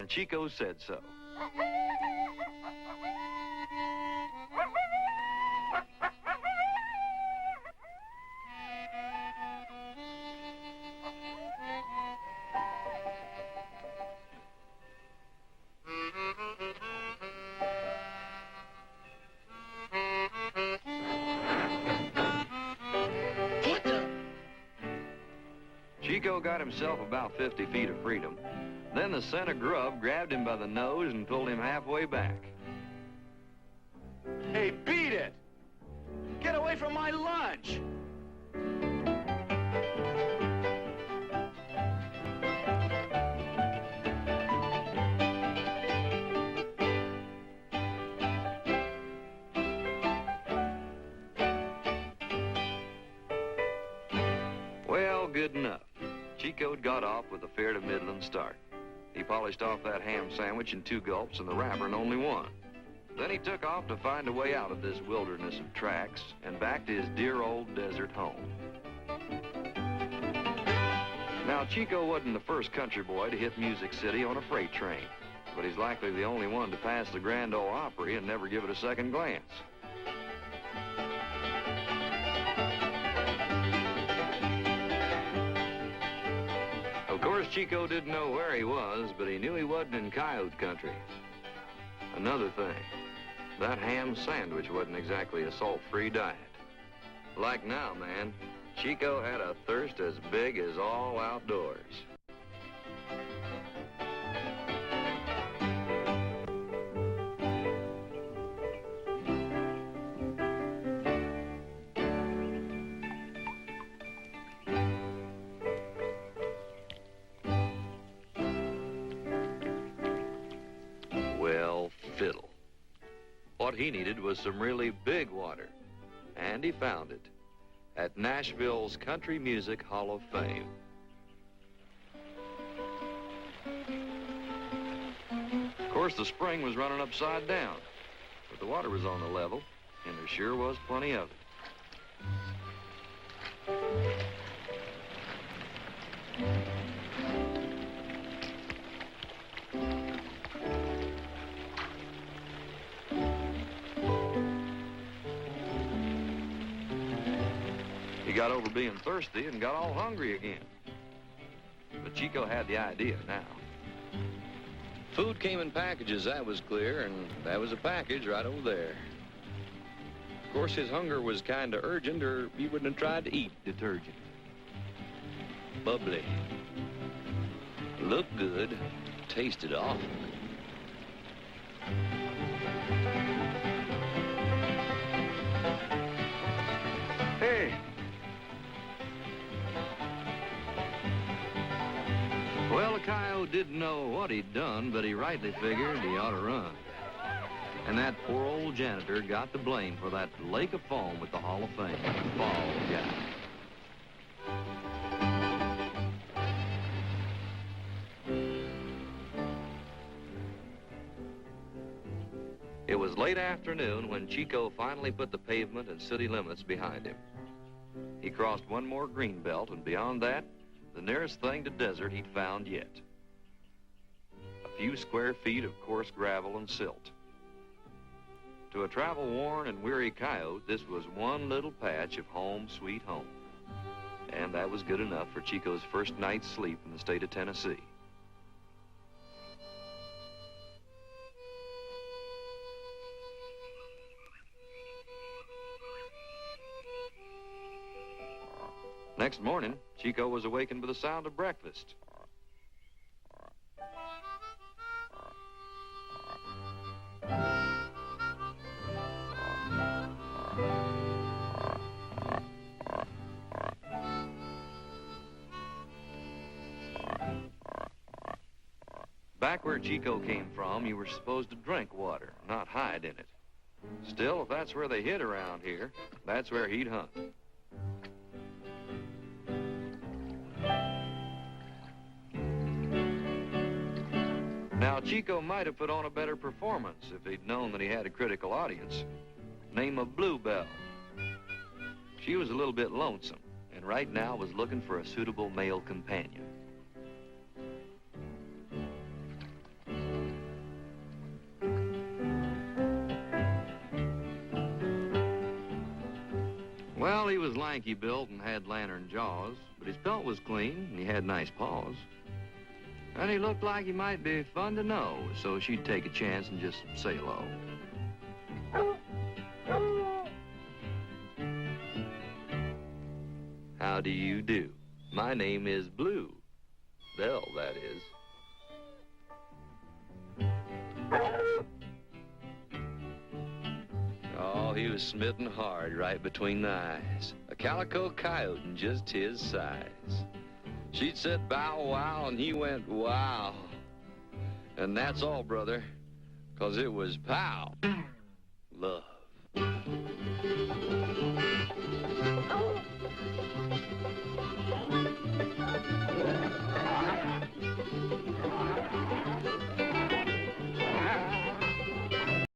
and Chico said so. Chico got himself about 50 feet of freedom. Then the scent of grub grabbed him by the nose and pulled him halfway back. Hey, beat it! Get away from my lunch! Well, good enough. Chico got off with a fair to middling start. He polished off that ham sandwich in 2 gulps and the wrapper in only 1. Then he took off to find a way out of this wilderness of tracks and back to his dear old desert home. Now, Chico wasn't the first country boy to hit Music City on a freight train, but he's likely the only one to pass the Grand Ole Opry and never give it a second glance. Of course, Chico didn't know where he was, but he knew he wasn't in coyote country. Another thing, that ham sandwich wasn't exactly a salt-free diet. Like now, man, Chico had a thirst as big as all outdoors. Well, fiddle. What he needed was some really big water, and he found it at Nashville's Country Music Hall of Fame. Of course, the spring was running upside down, but the water was on the level, and there sure was plenty of it. He got over being thirsty and got all hungry again. But Chico had the idea now. Food came in packages, that was clear, and that was a package right over there. Of course, his hunger was kind of urgent, or he wouldn't have tried to eat detergent. Bubbly. Looked good. Tasted awful. Hey. Well, the coyote didn't know what he'd done, but he rightly figured he ought to run. And that poor old janitor got the blame for that lake of foam at the Hall of Fame. Bald guy. It was late afternoon when Chico finally put the pavement and city limits behind him. He crossed one more green belt, and beyond that, the nearest thing to desert he'd found yet. A few square feet of coarse gravel and silt. To a travel-worn and weary coyote, this was one little patch of home sweet home. And that was good enough for Chico's first night's sleep in the state of Tennessee. Next morning, Chico was awakened by the sound of breakfast. Back where Chico came from, you were supposed to drink water, not hide in it. Still, if that's where they hid around here, that's where he'd hunt. Now, Chico might have put on a better performance if he'd known that he had a critical audience. Name of Bluebell. She was a little bit lonesome, and right now was looking for a suitable male companion. Well, he was lanky built and had lantern jaws, but his pelt was clean and he had nice paws. And he looked like he might be fun to know, so she'd take a chance and just say hello. How do you do? My name is Blue. Belle, that is. Oh, he was smitten hard right between the eyes. A calico coyote in just his size. She'd said bow wow and he went wow. And that's all, brother, 'cause it was pow. Love.